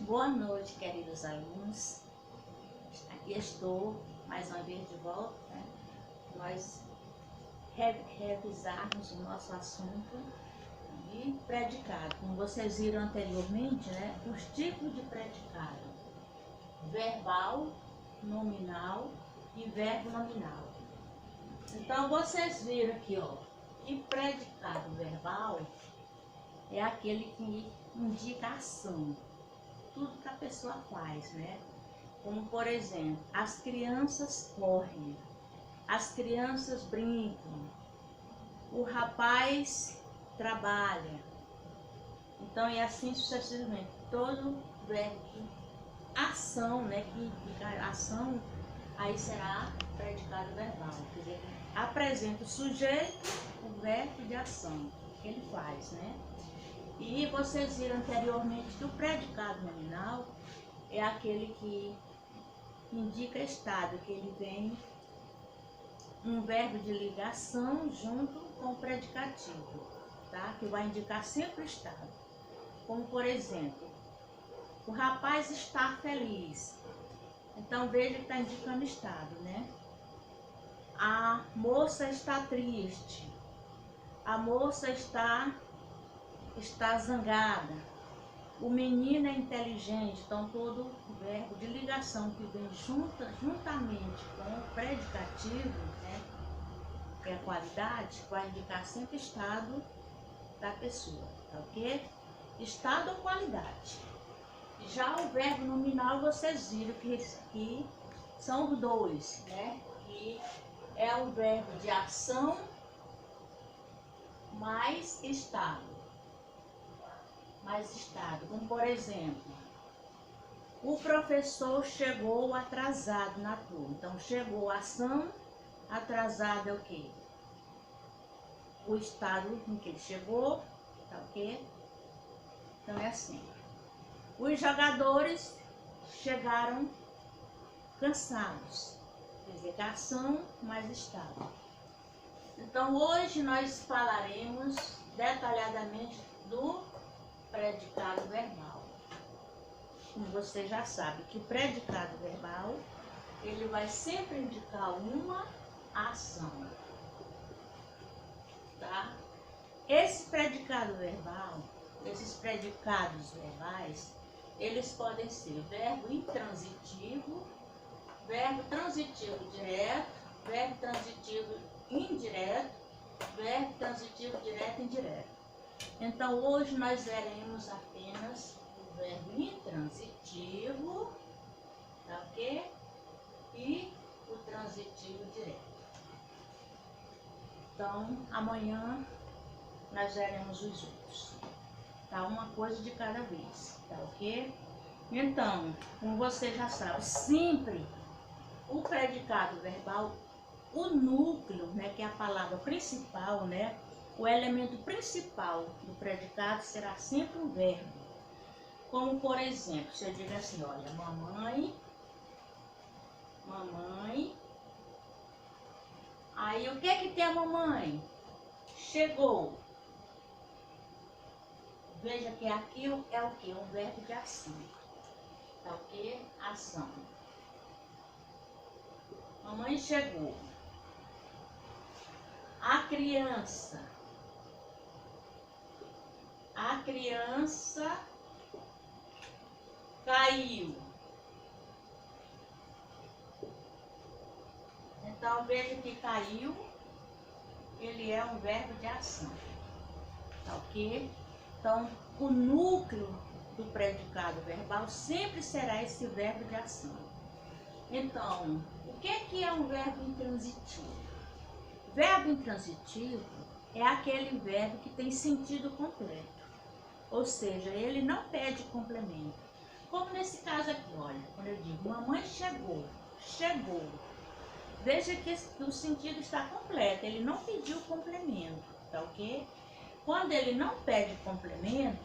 Boa noite, queridos alunos. Aqui estou mais uma vez de volta, né? Nós revisarmos o nosso assunto de predicado. Como vocês viram anteriormente, né? Os tipos de predicado: verbal, nominal e verbo nominal. Então vocês viram aqui, ó, que predicado verbal é aquele que indica ação, tudo que a pessoa faz, né? Como, por exemplo, as crianças correm, as crianças brincam, o rapaz trabalha. Então, e assim sucessivamente, todo verbo de ação, né, que indica ação, aí será predicado verbal. Quer dizer, apresenta o sujeito, o verbo de ação que ele faz, né? E vocês viram anteriormente que o predicado nominal é aquele que indica estado, que ele vem um verbo de ligação junto com o predicativo, tá? Que vai indicar sempre o estado. Como, por exemplo, o rapaz está feliz. Então, veja que está indicando estado, né? A moça está triste. A moça está zangada. O menino é inteligente. Então, todo verbo de ligação que vem juntamente com o predicativo, né, que é a qualidade, vai indicar sempre estado da pessoa, tá ok? Estado ou qualidade. Já o verbo nominal, vocês viram que são os dois, né? Que é o verbo de ação mais estado. Como, por exemplo, o professor chegou atrasado na turma. Então, chegou a ação, atrasado é o quê? O estado em que ele chegou, tá ok? Então, é assim. Os jogadores chegaram cansados. Quer dizer, que ação mais estado. Então, hoje nós falaremos detalhadamente do predicado verbal. Como você já sabe que o predicado verbal, ele vai sempre indicar uma ação, tá? Esse predicado verbal, esses predicados verbais, eles podem ser verbo intransitivo, verbo transitivo direto, verbo transitivo indireto, verbo transitivo direto e indireto. Então, hoje nós veremos apenas o verbo intransitivo, tá ok? E o transitivo direto. Então, amanhã nós veremos os outros, tá? Uma coisa de cada vez, tá ok? Então, como você já sabe, sempre o predicado verbal, o núcleo, né, que é a palavra principal, né? O elemento principal do predicado será sempre um verbo. Como, por exemplo, se eu digo assim, olha, mamãe, aí o que tem a mamãe? Chegou. Veja que aqui é o que? Um verbo de ação. Tá ok? Ação. Mamãe chegou. A criança caiu. Então, veja que caiu, ele é um verbo de ação, tá ok? Então, o núcleo do predicado verbal sempre será esse verbo de ação. Então, o que é um verbo intransitivo? Verbo intransitivo é aquele verbo que tem sentido completo, ou seja, ele não pede complemento. Como nesse caso aqui, olha, quando eu digo mamãe chegou. Veja que o sentido está completo, ele não pediu complemento, tá ok? Quando ele não pede complemento,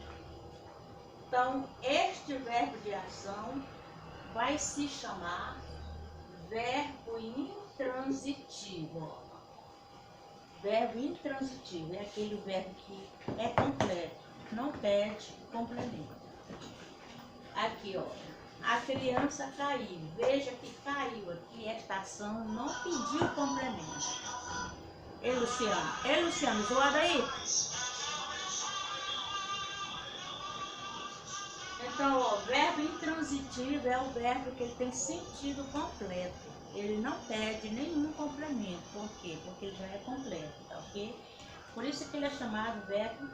então este verbo de ação vai se chamar verbo intransitivo. Verbo intransitivo é aquele verbo que é completo, não pede complemento. Aqui, ó. A criança caiu. Veja que caiu aqui, esta ação não pediu complemento. Ei, Luciano. Ei, Luciano, zoada aí. Então, ó, verbo intransitivo é o verbo que ele tem sentido completo. Ele não pede nenhum complemento. Por quê? Porque ele já é completo, tá ok? Por isso que ele é chamado verbo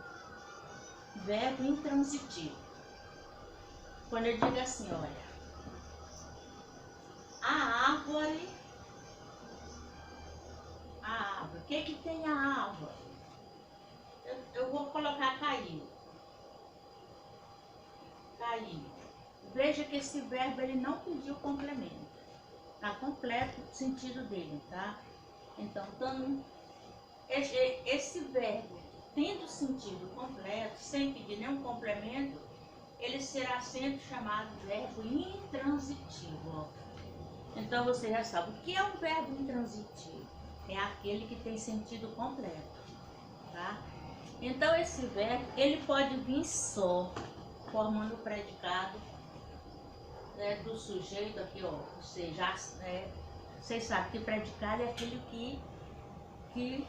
intransitivo. Quando eu digo assim, olha, a árvore, o que tem a árvore? Eu vou colocar caiu. Caiu. Veja que esse verbo ele não pediu complemento. Está completo o sentido dele, tá? Então, esse verbo, tendo sentido completo, sem pedir nenhum complemento, ele será sempre chamado verbo intransitivo. Ó. Então, você já sabe o que é um verbo intransitivo. É aquele que tem sentido completo, tá? Então, esse verbo, ele pode vir só, formando o predicado, né, do sujeito aqui, ó. Vocês sabem que predicado é aquele que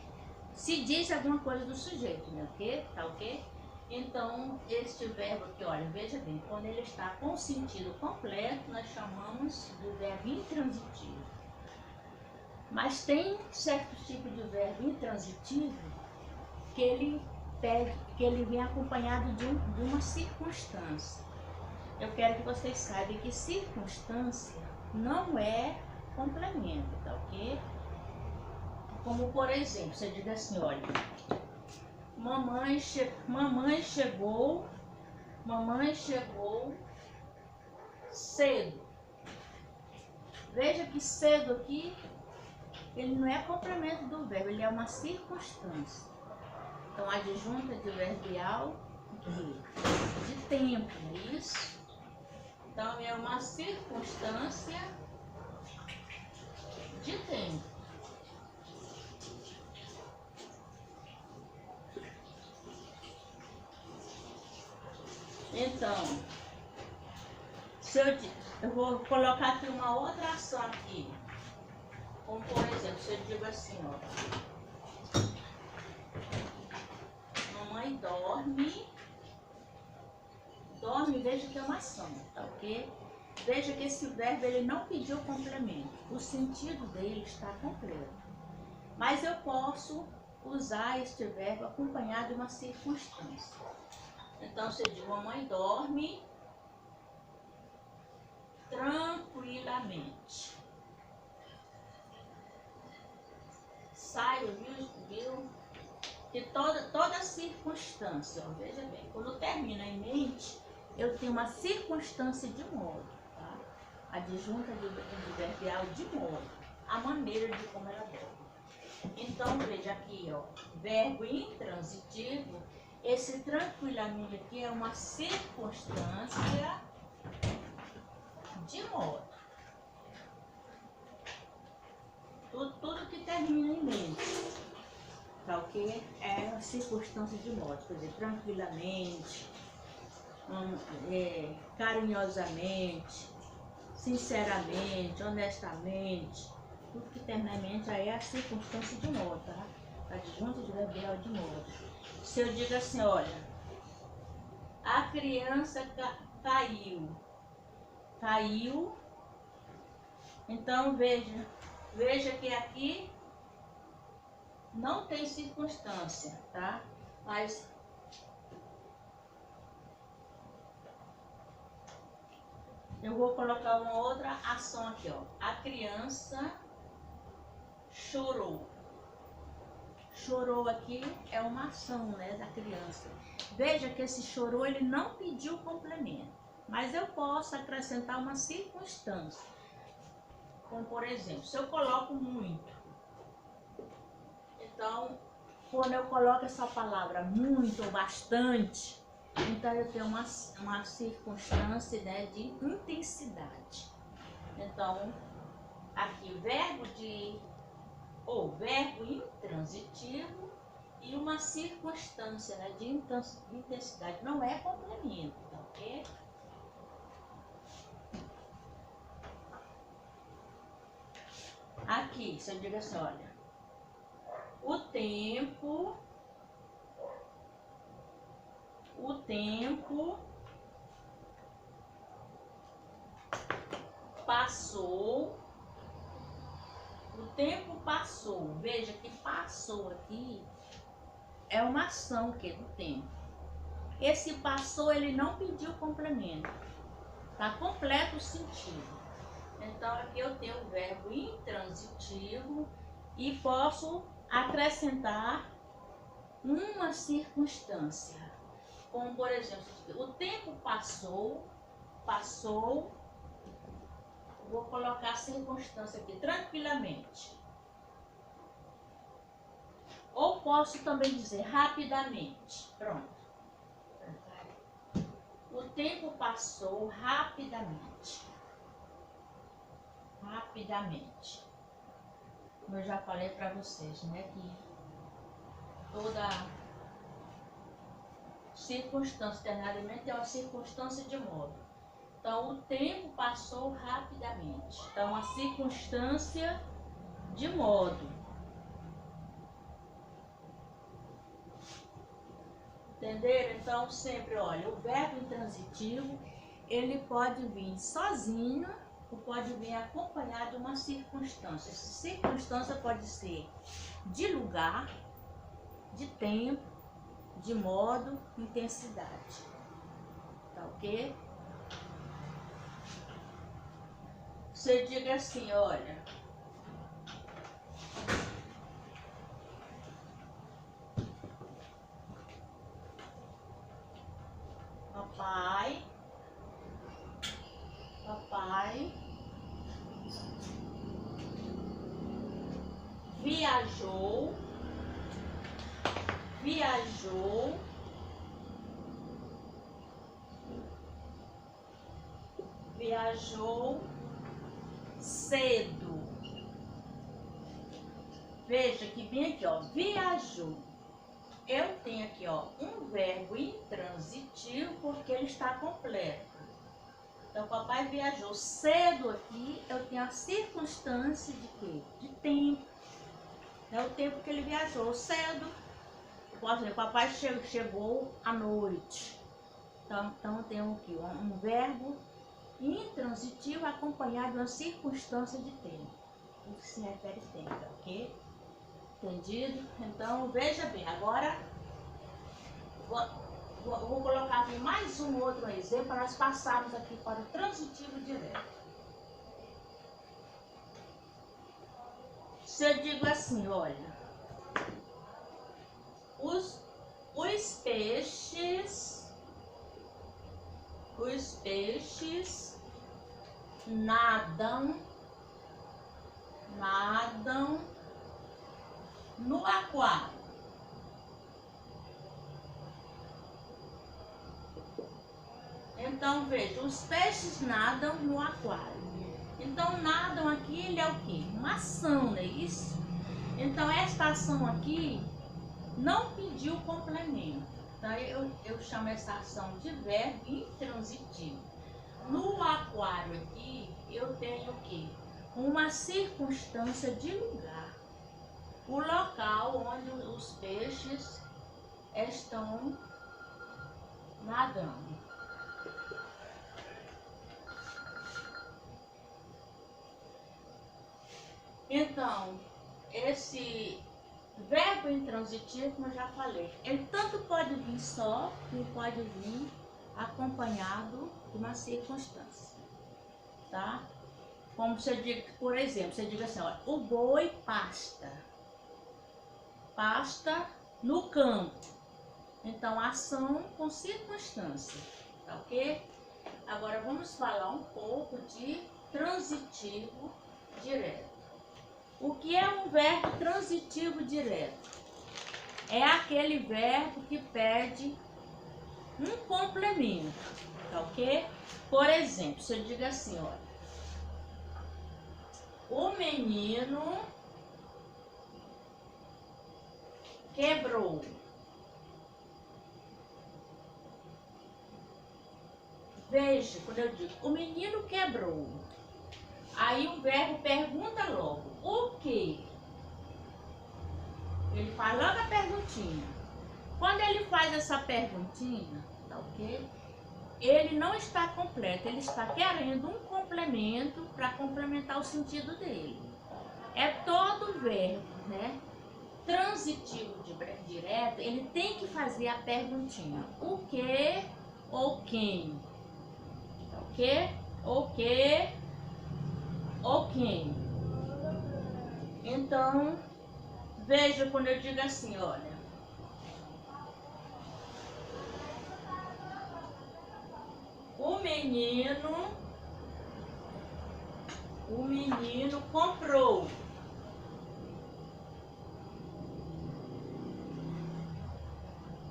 se diz alguma coisa do sujeito, né? Ok? Tá ok? Então, este verbo aqui, olha, veja bem, quando ele está com sentido completo, nós chamamos de verbo intransitivo. Mas tem certo tipo de verbo intransitivo que ele vem acompanhado de uma circunstância. Eu quero que vocês saibam que circunstância não é complemento, tá ok? Como, por exemplo, você diz assim, olha, mamãe chegou cedo. Veja que cedo aqui, ele não é complemento do verbo, ele é uma circunstância. Então, adjunta adverbial de tempo, não é isso? Então, é uma circunstância de tempo. Então, eu vou colocar aqui uma outra ação aqui. Como, por exemplo, se eu digo assim, ó. Mamãe dorme. Dorme, veja que é uma ação, tá ok? Veja que esse verbo, ele não pediu complemento. O sentido dele está completo. Mas eu posso usar este verbo acompanhado de uma circunstância. Então, você diz, mamãe dorme tranquilamente. Saio, viu? Que toda circunstância, ó, veja bem, quando termina em mente, eu tenho uma circunstância de modo, tá? Adjunta adverbial de modo, a maneira de como ela dorme. Então, veja aqui, ó, verbo intransitivo, esse tranquilamente aqui é uma circunstância de modo. Tudo que termina em mente, tá ok? É uma circunstância de modo, quer dizer, tranquilamente, carinhosamente, sinceramente, honestamente, tudo que termina em mente aí é a circunstância de modo, tá? Adjunto adverbial de modo. Se eu digo assim, olha, a criança caiu, então veja que aqui não tem circunstância, tá? Mas eu vou colocar uma outra ação aqui, ó. A criança chorou. Chorou aqui é uma ação, né, da criança. Veja que esse chorou, ele não pediu complemento. Mas eu posso acrescentar uma circunstância. Como, por exemplo, se eu coloco muito. Então, quando eu coloco essa palavra muito ou bastante, então eu tenho uma circunstância, né, de intensidade. Então, aqui verbo verbo intransitivo e uma circunstância, né, de intensidade. Não é complemento, tá ok? aqui, se eu digo assim, olha, o tempo passou, o tempo passou, veja que passou aqui é uma ação que é do tempo. Esse passou, ele não pediu complemento, tá completo o sentido. Então aqui eu tenho o verbo intransitivo e posso acrescentar uma circunstância, como por exemplo, o tempo passou, vou colocar a circunstância aqui tranquilamente. Ou posso também dizer rapidamente. Pronto. O tempo passou rapidamente. Rapidamente. Como eu já falei para vocês, né? Que toda circunstância terminada é uma circunstância de modo. Então, o tempo passou rapidamente. Então, a circunstância de modo. Entenderam? Então, sempre, olha, o verbo intransitivo, ele pode vir sozinho ou pode vir acompanhado de uma circunstância. Essa circunstância pode ser de lugar, de tempo, de modo, intensidade. Tá ok? Você diga assim, olha, papai viajou cedo. Veja que bem aqui, ó, viajou. Eu tenho aqui, ó, um verbo intransitivo porque ele está completo. Então, papai viajou cedo aqui, eu tenho a circunstância de quê? De tempo. É o tempo que ele viajou cedo. Posso dizer, papai chegou à noite. Então temos aqui um verbo intransitivo acompanhado de uma circunstância de tempo. Isso se refere a tempo, ok? Entendido? Então, veja bem, agora vou colocar aqui mais um outro exemplo para nós passarmos aqui para o transitivo direto. Se eu digo assim, olha, os peixes nadam no aquário. Então, veja, os peixes nadam no aquário. Então, nadam aqui, ele é o quê? Uma ação, não é isso? Então, esta ação aqui não pediu complemento. Então, eu chamo essa ação de verbo intransitivo. No aquário aqui, eu tenho o quê? Uma circunstância de lugar. O local onde os peixes estão nadando. Então, esse verbo intransitivo, como eu já falei, ele tanto pode vir só, como pode vir acompanhado de uma circunstância, tá? Como você diga, por exemplo, você diga assim, olha, o boi pasta no campo. Então, ação com circunstância, tá ok? Agora, vamos falar um pouco de transitivo direto. O que é um verbo transitivo direto? É aquele verbo que pede um complemento, tá ok? Por exemplo, se eu digo assim, olha, o menino quebrou. Veja, quando eu digo, o menino quebrou, Aí o verbo pergunta logo, o quê? Ele faz logo a perguntinha. Quando ele faz essa perguntinha, tá ok? Ele não está completo, ele está querendo um complemento para complementar o sentido dele. É todo verbo, né? Transitivo direto, ele tem que fazer a perguntinha. O que ou quem? Tá ok? O que ou quem? Então, veja quando eu digo assim, olha. O menino comprou.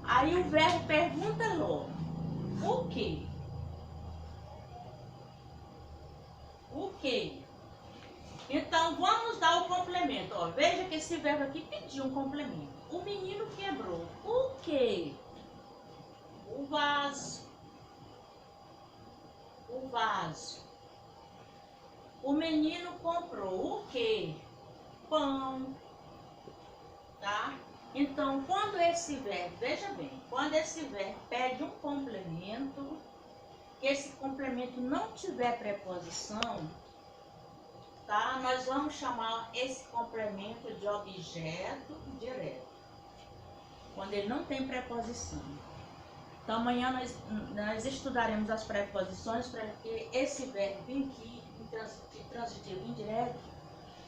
Aí o verbo pergunta logo, o quê? O quê? Então vamos dar o complemento. Ó, veja que esse verbo aqui pediu um complemento. O menino quebrou. O quê? O vaso. O vaso. O menino comprou o quê? Pão. Tá? Então, quando esse verbo, veja bem, quando esse verbo pede um complemento, que esse complemento não tiver preposição, tá? Nós vamos chamar esse complemento de objeto direto, quando ele não tem preposição. Então, amanhã nós estudaremos as preposições para que esse verbo aqui, transitivo indireto,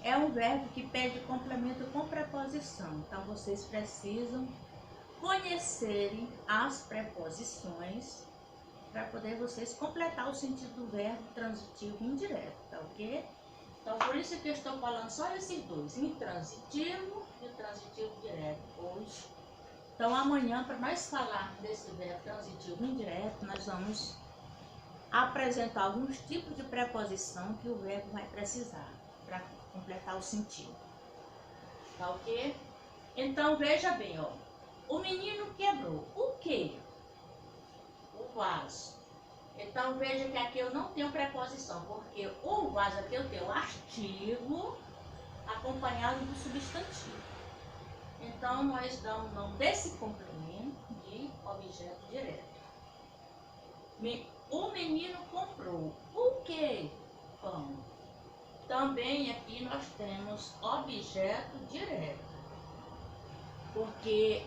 é um verbo que pede complemento com preposição. Então, vocês precisam conhecerem as preposições para poder vocês completar o sentido do verbo transitivo indireto, tá ok? Então, por isso que eu estou falando só esses dois, intransitivo e transitivo direto, hoje. Então, amanhã, para nós falarmos desse verbo transitivo indireto, nós vamos apresentar alguns tipos de preposição que o verbo vai precisar para completar o sentido. Tá ok? Então, veja bem, ó. O menino quebrou. O quê? O vaso. Então, veja que aqui eu não tenho preposição, porque o vaso aqui eu tenho o artigo acompanhado do substantivo. Então, nós damos o nome desse complemento de objeto direto. O menino comprou. O quê? Pão. Também aqui nós temos objeto direto, porque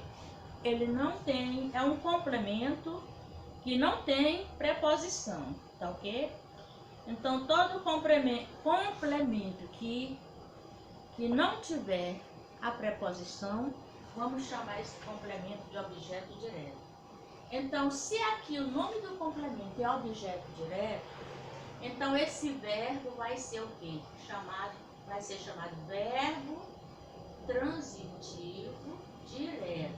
ele não tem, é um complemento que não tem preposição, tá ok? Então, todo complemento que não tiver a preposição, vamos chamar esse complemento de objeto direto. Então, se aqui o nome do complemento é objeto direto, então esse verbo vai ser o quê? Vai ser chamado verbo transitivo direto.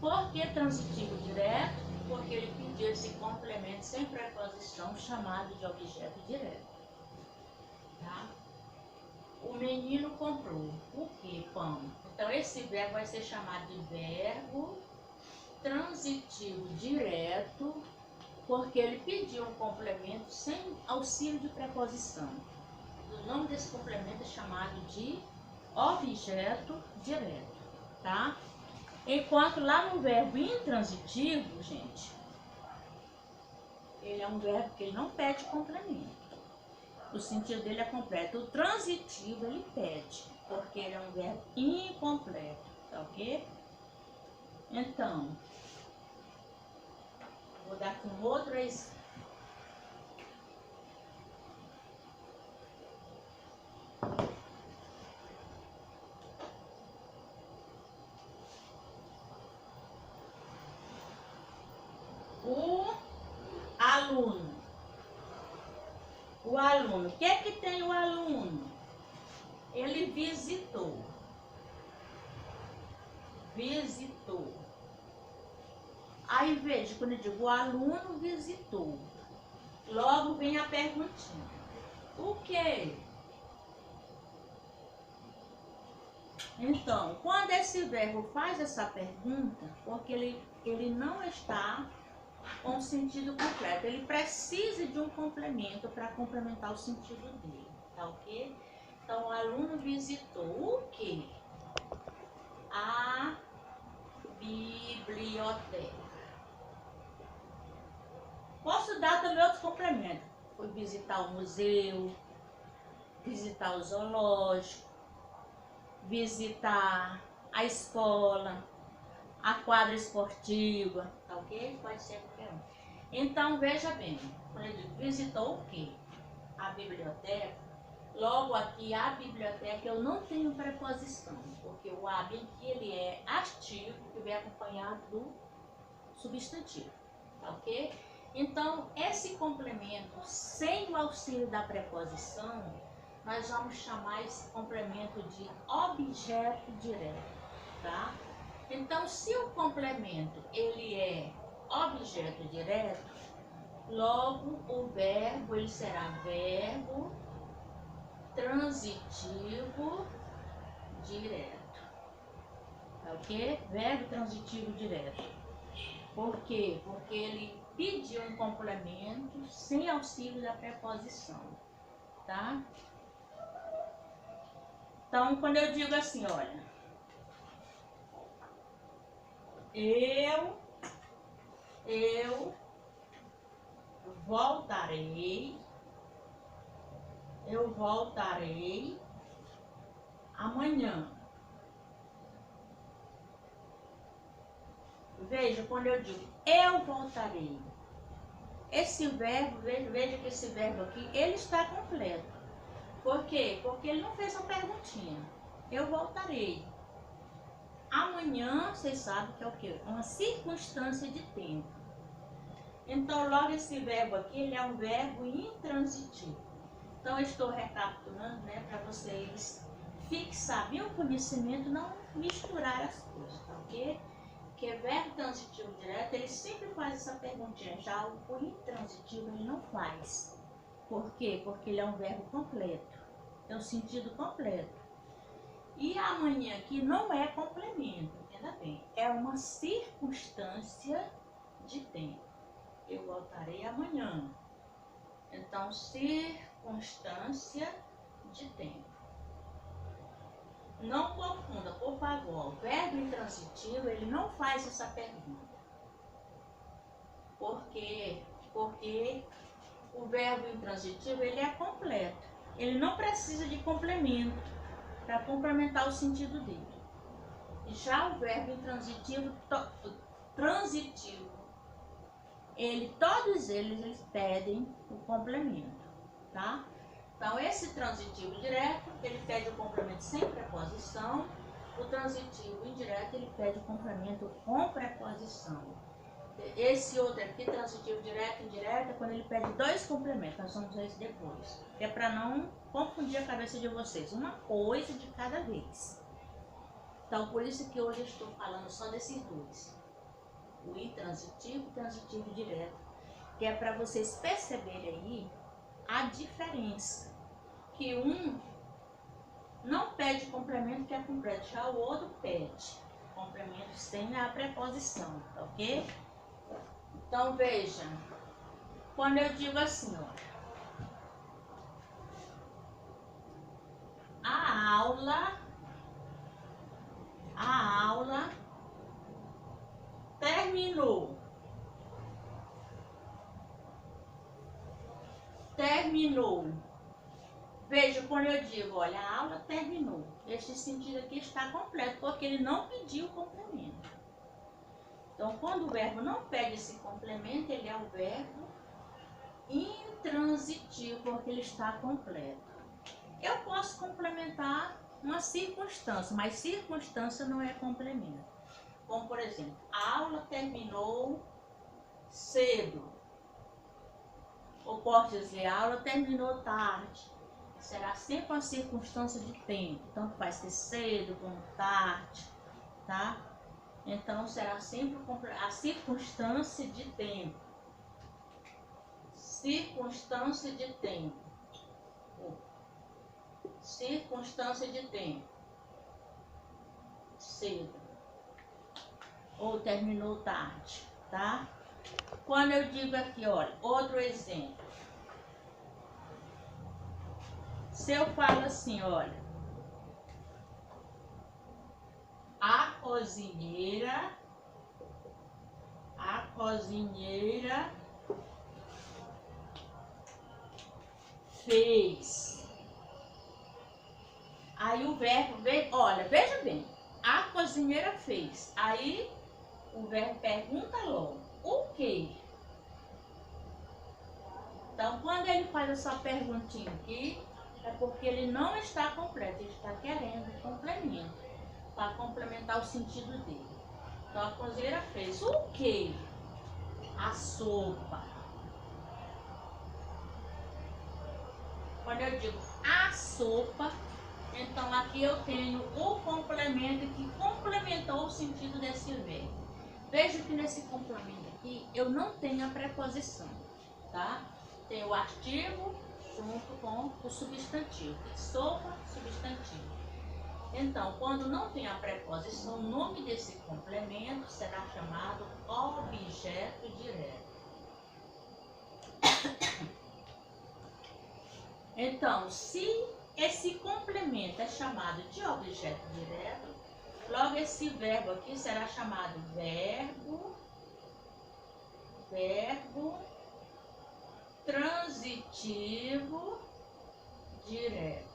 Por que transitivo direto? Porque ele pediu esse complemento sem preposição chamado de objeto direto. Tá? O menino comprou o que? Pão. Então esse verbo vai ser chamado de verbo transitivo direto, porque ele pediu um complemento sem auxílio de preposição. O nome desse complemento é chamado de objeto direto, tá? Enquanto lá no verbo intransitivo, gente, ele é um verbo que ele não pede complemento. O sentido dele é completo. O transitivo ele pede, porque ele é um verbo incompleto, tá ok? Então, vou dar com outro exemplo. O aluno, o que é que tem o aluno? Ele visitou. Visitou. Aí veja, quando eu digo o aluno visitou, logo vem a perguntinha. O quê? Então, quando esse verbo faz essa pergunta, porque ele não está com o sentido completo. Ele precisa de um complemento para complementar o sentido dele, tá ok? Então, o aluno visitou o quê? A biblioteca. Posso dar também outros complementos. Foi visitar o museu, visitar o zoológico, visitar a escola, a quadra esportiva, tá ok? Pode ser qualquer um. Então, veja bem, quando eu digo visitou o quê? A biblioteca. Logo aqui, a biblioteca, eu não tenho preposição, porque o AB aqui, ele é ativo, que vem acompanhado do substantivo, tá ok? Então, esse complemento, sem o auxílio da preposição, nós vamos chamar esse complemento de objeto direto, tá? Então, se o complemento, ele é objeto direto, logo o verbo, ele será verbo transitivo direto, tá ok? Verbo transitivo direto. Por quê? Porque ele pediu um complemento sem auxílio da preposição, tá? Então, quando eu digo assim, olha, eu voltarei amanhã. Veja, quando eu digo eu voltarei, esse verbo, veja que esse verbo aqui, ele está completo. Por quê? Porque ele não fez uma perguntinha. Eu voltarei. Amanhã, vocês sabem que é o quê? Uma circunstância de tempo. Então, logo esse verbo aqui, ele é um verbo intransitivo. Então, eu estou recapitulando, né, para vocês fixar bem o conhecimento, não misturar as coisas, tá ok? Porque verbo transitivo direto, ele sempre faz essa perguntinha. Já o intransitivo, ele não faz. Por quê? Porque ele é um verbo completo. Tem um sentido completo. E amanhã aqui não é complemento, entenda bem. É uma circunstância de tempo. Eu voltarei amanhã. Então, circunstância de tempo. Não confunda, por favor. O verbo intransitivo, ele não faz essa pergunta. Por quê? Porque o verbo intransitivo, ele é completo. Ele não precisa de complemento para complementar o sentido dele. Já o verbo intransitivo, transitivo, todos eles pedem o complemento, tá? Então, esse transitivo direto, ele pede o complemento sem preposição. O transitivo indireto, ele pede o complemento com preposição. Esse outro aqui, transitivo direto e indireto, é quando ele pede dois complementos. Nós vamos ver isso depois. É para não confundir a cabeça de vocês. Uma coisa de cada vez. Então, por isso que hoje eu estou falando só desses dois. O intransitivo e o transitivo direto. Que é para vocês perceberem aí a diferença. Que um não pede complemento que é completo, já o outro pede complemento sem a preposição, tá ok? Então veja, quando eu digo assim, ó, a aula terminou. Veja, quando eu digo, olha, a aula terminou. Este sentido aqui está completo, porque ele não pediu complemento. Então, quando o verbo não pede esse complemento, ele é um verbo intransitivo, porque ele está completo. Eu posso complementar uma circunstância, mas circunstância não é complemento. Como, por exemplo, a aula terminou cedo. Ou posso dizer, a aula terminou tarde. Será sempre uma circunstância de tempo. Tanto faz ser cedo como tarde, tá? Então, será sempre a circunstância de tempo. Circunstância de tempo. Circunstância de tempo. Cedo. Ou terminou tarde, tá? Quando eu digo aqui, olha, outro exemplo. Se eu falo assim, olha, a cozinheira fez. Aí o verbo, olha, veja bem, a cozinheira fez. Aí o verbo pergunta logo, o quê? Então, quando ele faz essa perguntinha aqui, é porque ele não está completo, ele está querendo complemento, para complementar o sentido dele. Então, a cozinheira fez o quê? A sopa. Quando eu digo a sopa, então aqui eu tenho o complemento que complementou o sentido desse verbo. Veja que nesse complemento aqui eu não tenho a preposição, tá? Tem o artigo junto com o substantivo. Sopa, substantivo. Então, quando não tem a preposição, o nome desse complemento será chamado objeto direto. Então, se esse complemento é chamado de objeto direto, logo esse verbo aqui será chamado verbo transitivo direto.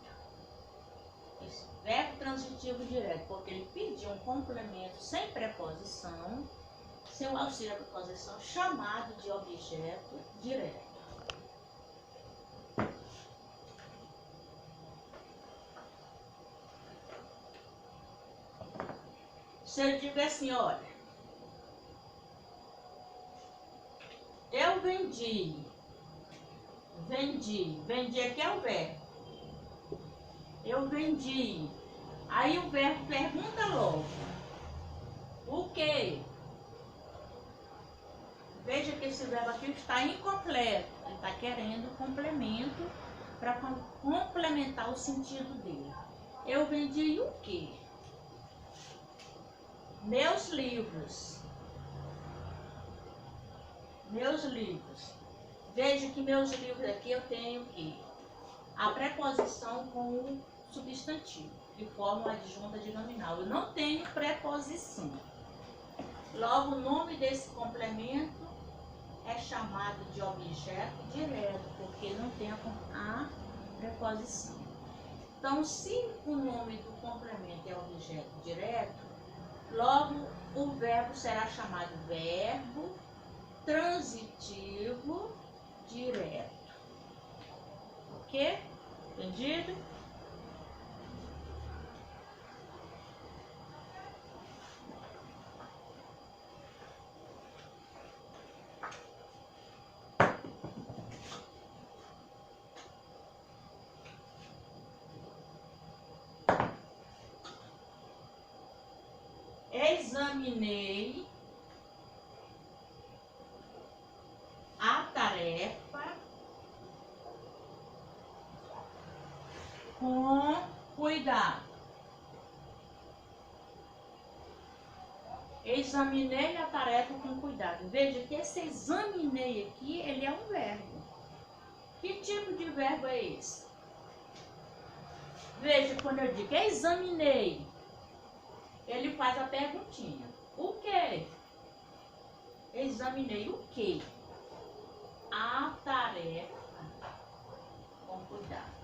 Isso, verbo transitivo direto, porque ele pediu um complemento sem preposição, sem o auxílio da preposição, chamado de objeto direto. Se eu digo assim, olha, eu vendi aqui é o verbo. Eu vendi. Aí o verbo pergunta logo, o quê? Veja que esse verbo aqui está incompleto. Ele está querendo complemento para complementar o sentido dele. Eu vendi o quê? Meus livros. Veja que meus livros aqui eu tenho o quê? A preposição com o substantivo, que forma a adjunta de nominal. Eu não tenho preposição. Logo, o nome desse complemento é chamado de objeto direto, porque não tem a preposição. Então, se o nome do complemento é objeto direto, logo o verbo será chamado verbo transitivo direto. Ok? Entendido? Examinei a tarefa com cuidado. Examinei a tarefa com cuidado. Veja que esse examinei aqui, ele é um verbo. Que tipo de verbo é esse? Veja, quando eu digo examinei, ele faz a perguntinha. O quê? Examinei o quê? A tarefa com cuidado.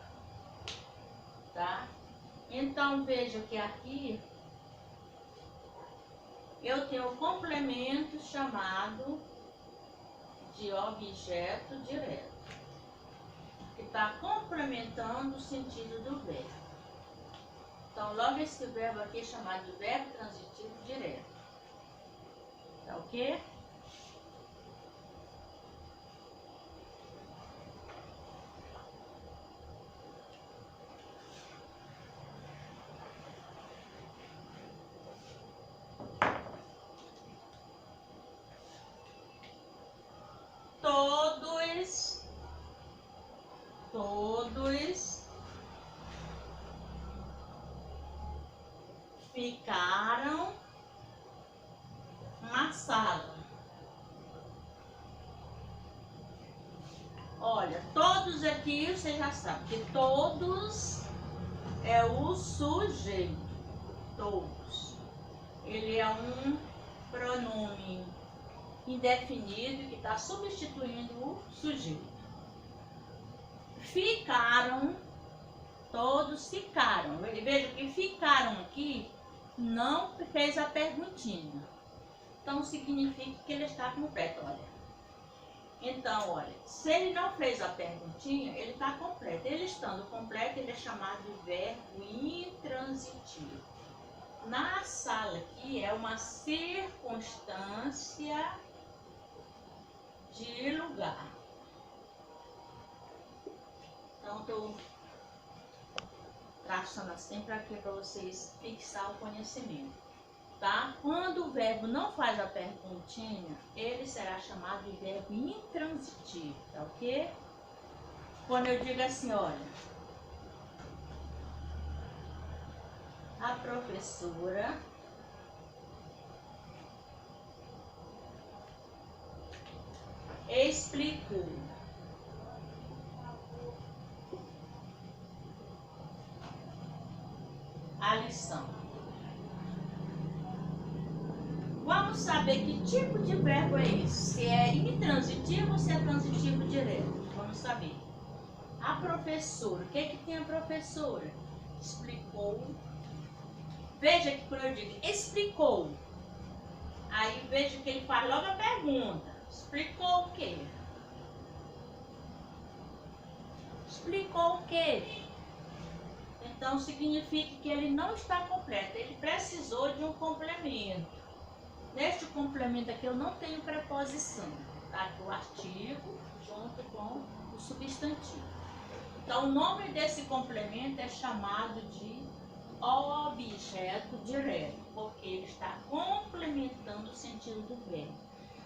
Tá? Então, veja que aqui eu tenho um complemento chamado de objeto direto, que está complementando o sentido do verbo. Então, logo esse verbo aqui é chamado de verbo transitivo direto. Tá ok? Todos ficaram na sala. Olha, todos aqui você já sabe que todos é o sujeito. Todos. Ele é um pronome indefinido que está substituindo o sujeito. Ficaram, todos ficaram. Veja que ficaram aqui, não fez a perguntinha. Então significa que ele está completo, olha. Então, olha, se ele não fez a perguntinha, ele está completo. Ele estando completo, ele é chamado de verbo intransitivo. Na sala aqui é uma circunstância de lugar. Então, estou traçando assim para vocês fixar o conhecimento. Tá? Quando o verbo não faz a perguntinha, ele será chamado de verbo intransitivo, tá ok? Quando eu digo assim, olha, a professora explicou a lição. Vamos saber que tipo de verbo é esse. Se é intransitivo ou se é transitivo direto. Vamos saber. A professora. O que é que tem a professora? Explicou. Veja que quando eu digo explicou, aí veja que ele faz logo a pergunta. Explicou o quê? Explicou o quê? Então significa que ele não está completo. Ele precisou de um complemento. Neste complemento aqui eu não tenho preposição, tá? O artigo junto com o substantivo. Então o nome desse complemento é chamado de objeto direto, porque ele está complementando o sentido do verbo.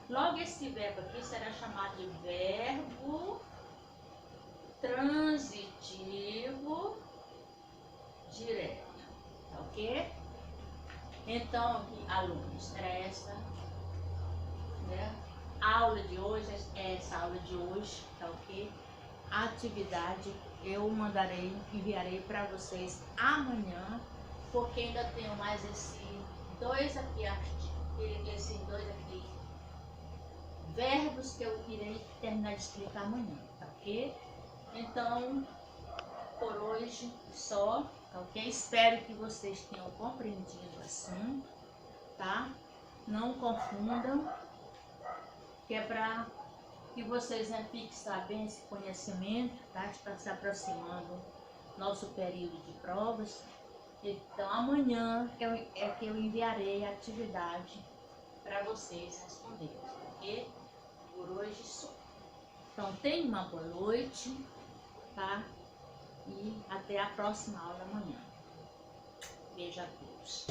Logo esse verbo aqui será chamado de verbo transitivo direto, tá ok? Então, alunos, era essa, né? A aula de hoje, essa aula de hoje, tá ok? A atividade eu enviarei para vocês amanhã, porque ainda tenho mais esses dois aqui verbos que eu irei terminar de explicar amanhã, tá ok? Então, por hoje só. Ok? Espero que vocês tenham compreendido o assunto, tá? Não confundam, que é para que vocês fixem bem esse conhecimento, tá? Está se aproximando nosso período de provas. Então, amanhã é que eu enviarei a atividade para vocês responderem, ok? Por hoje só. Então, tenham uma boa noite, tá? E até a próxima aula amanhã. Beijo a todos.